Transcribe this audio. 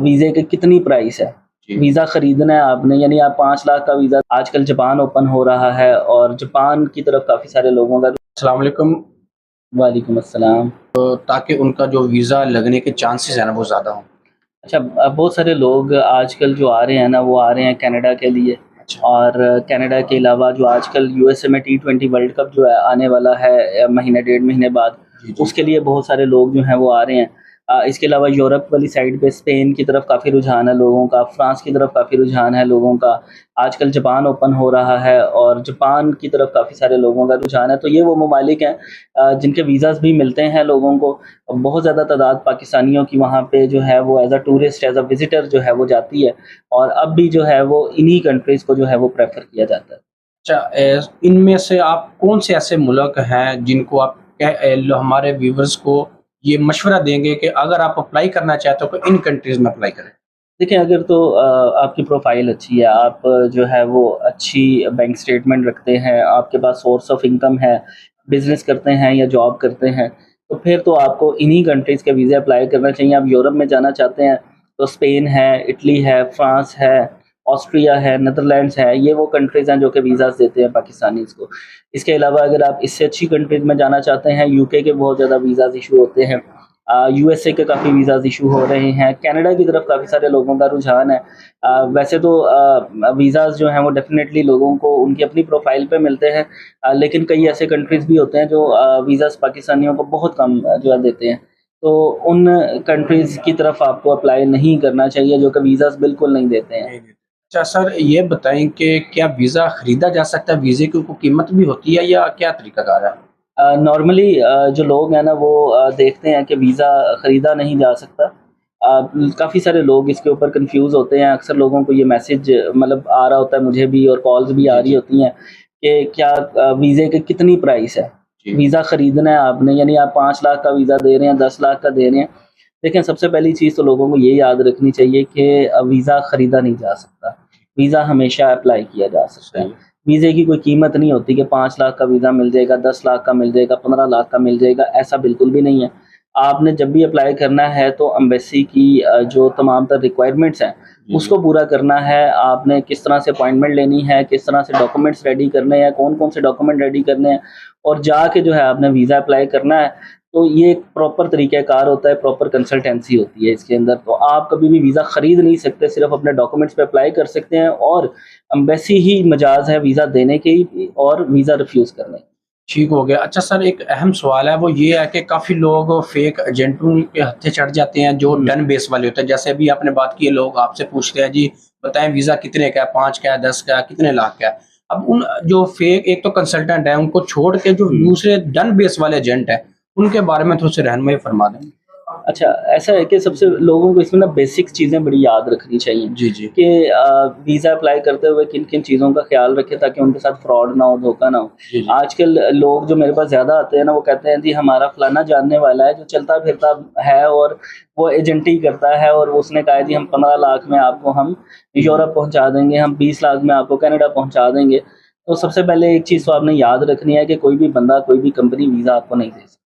वीज़े की कितनी प्राइस है। वीज़ा ख़रीदना है आपने, यानी आप 5 लाख का वीज़ा, आजकल जापान ओपन हो रहा है और जापान की तरफ काफ़ी सारे लोगों का। अस्सलाम वालेकुम। वालेकुम अस्सलाम। ताकि उनका जो वीज़ा लगने के चांसेस हैं ना वो ज़्यादा हों। अच्छा, बहुत सारे लोग आजकल जो आ रहे हैं ना, वो आ रहे हैं कनाडा के लिए। अच्छा। और कनाडा के अलावा जो आजकल यूएसए में T20 वर्ल्ड कप जो है आने वाला है महीने डेढ़ महीने बाद, जी, जी। उसके लिए बहुत सारे लोग जो हैं वो आ रहे हैं। इसके अलावा यूरोप वाली साइड पे स्पेन की तरफ काफ़ी रुझान है लोगों का, फ्रांस की तरफ काफ़ी रुझान है लोगों का। आजकल जापान ओपन हो रहा है और जापान की तरफ काफ़ी सारे लोगों का रुझान है। तो ये वो ममालिक हैं जिनके वीज़ाज़ भी मिलते हैं लोगों को। बहुत ज़्यादा तादाद पाकिस्तानियों की वहाँ पे जो है वो as a tourist, as a visitor जो है वो जाती है, और अब भी जो है वो इन्हीं कंट्रीज़ को जो है वो प्रेफ़र किया जाता है। अच्छा, इनमें से आप कौन से ऐसे मुल्क हैं जिनको आप हमारे व्यूवर्स को ये मशवरा देंगे कि अगर आप अप्लाई करना चाहते हो तो इन कंट्रीज़ में अप्लाई करें? देखिए, अगर तो आपकी प्रोफ़ाइल अच्छी है, आप जो है वो अच्छी बैंक स्टेटमेंट रखते हैं, आपके पास सोर्स ऑफ इनकम है, बिज़नेस करते हैं या जॉब करते हैं, तो फिर तो आपको इन्हीं कंट्रीज़ के वीज़े अप्लाई करना चाहिए। आप यूरोप में जाना चाहते हैं, तो स्पेन है, इटली है, फ्रांस है, ऑस्ट्रिया है, नीदरलैंड्स है, ये वो कंट्रीज़ हैं जो कि वीज़ाज़ देते हैं पाकिस्तानीज़ को। इसके अलावा अगर आप इससे अच्छी कंट्रीज़ में जाना चाहते हैं, यूके के बहुत ज़्यादा वीज़ाज़ इश्यू होते हैं। यूएसए के काफ़ी वीज़ाज़ इशू हो रहे हैं, कनाडा की तरफ काफ़ी सारे लोगों का रुझान है। वैसे तो वीज़ाज़ जो हैं वो डेफ़िनेटली लोगों को उनकी अपनी प्रोफ़ाइल पे मिलते हैं, लेकिन कई ऐसे कंट्रीज़ भी होते हैं जो वीज़ाज़ पाकिस्तानियों को बहुत कम जो है देते हैं। तो उन कंट्रीज़ की तरफ आपको अप्लाई नहीं करना चाहिए जो कि वीज़ाज़ बिल्कुल नहीं देते हैं। नहीं, नहीं। अच्छा सर, ये बताएँ कि क्या वीज़ा खरीदा जा सकता है? वीज़े की कोई कीमत भी होती है या क्या तरीक़ाकार है? नॉर्मली जो लोग हैं ना वो देखते हैं कि वीज़ा ख़रीदा नहीं जा सकता। काफ़ी सारे लोग इसके ऊपर कन्फ्यूज़ होते हैं। अक्सर लोगों को ये मैसेज मतलब आ रहा होता है, मुझे भी, और कॉल्स भी आ जी, रही जी। होती हैं कि क्या वीज़े की कितनी प्राइस है। जी। वीज़ा ख़रीदना है आपने, यानी आप 5 लाख का वीज़ा दे रहे हैं, 10 लाख का दे रहे हैं। देखें, सबसे पहली चीज़ तो लोगों को ये याद रखनी चाहिए कि वीज़ा ख़रीदा नहीं जा सकता। वीज़ा हमेशा अप्लाई किया जा सकता है। सही है। वीज़े की कोई कीमत नहीं होती कि 5 लाख का वीज़ा मिल जाएगा, 10 लाख का मिल जाएगा, 15 लाख का मिल जाएगा, ऐसा बिल्कुल भी नहीं है। आपने जब भी अप्लाई करना है तो एम्बेसी की जो तमाम तर रिक्वायरमेंट्स हैं, जी, जी। उसको पूरा करना है। आपने किस तरह से अपॉइंटमेंट लेनी है, किस तरह से डॉक्यूमेंट्स रेडी करने हैं, कौन-कौन से डॉक्यूमेंट रेडी करने हैं, और जाके जो है आपने वीज़ा अप्लाई करना है। तो ये एक प्रॉपर तरीक़ाकार होता है, प्रॉपर कंसल्टेंसी होती है इसके अंदर। तो आप कभी भी वीज़ा खरीद नहीं सकते, सिर्फ़ अपने डॉक्यूमेंट्स पे अप्लाई कर सकते हैं, और एम्बेसी ही मजाज़ है वीज़ा देने की और वीज़ा रिफ्यूज़ करने की। ठीक हो गया। अच्छा सर, एक अहम सवाल है, वो ये है कि काफ़ी लोग फेक एजेंटों के हत्थे चढ़ जाते हैं जो डन बेस वाले होते हैं। जैसे अभी आपने बात की है, लोग आपसे पूछते हैं जी बताएँ वीज़ा कितने का है, 5 का है, 10 का है, कितने लाख का है। अब उन जो फेक एक तो कंसल्टेंट है, उनको छोड़ के जो दूसरे डन बेस वाले एजेंट हैं, उनके बारे में थोड़ी सी रहनुमाई फरमा दें। अच्छा, ऐसा है कि सबसे लोगों को इसमें ना बेसिक चीज़ें बड़ी याद रखनी चाहिए जी, जी। कि वीज़ा अप्लाई करते हुए किन-किन चीज़ों का ख़्याल रखें ताकि उनके साथ फ्रॉड ना हो, धोखा ना हो। जी, जी। आजकल लोग जो मेरे पास ज़्यादा आते हैं ना, वो कहते हैं जी हमारा फलाना जानने वाला है जो चलता-फिरता है, और वो एजेंटी करता है, और उसने कहा है जी हम 15 लाख में आपको हम जी, जी। यूरोप पहुँचा देंगे, हम 20 लाख में आपको कनाडा पहुँचा देंगे। तो सबसे पहले एक चीज़ तो आपने याद रखनी है कि कोई भी बंदा, कोई भी कंपनी वीज़ा आपको नहीं दे सकती।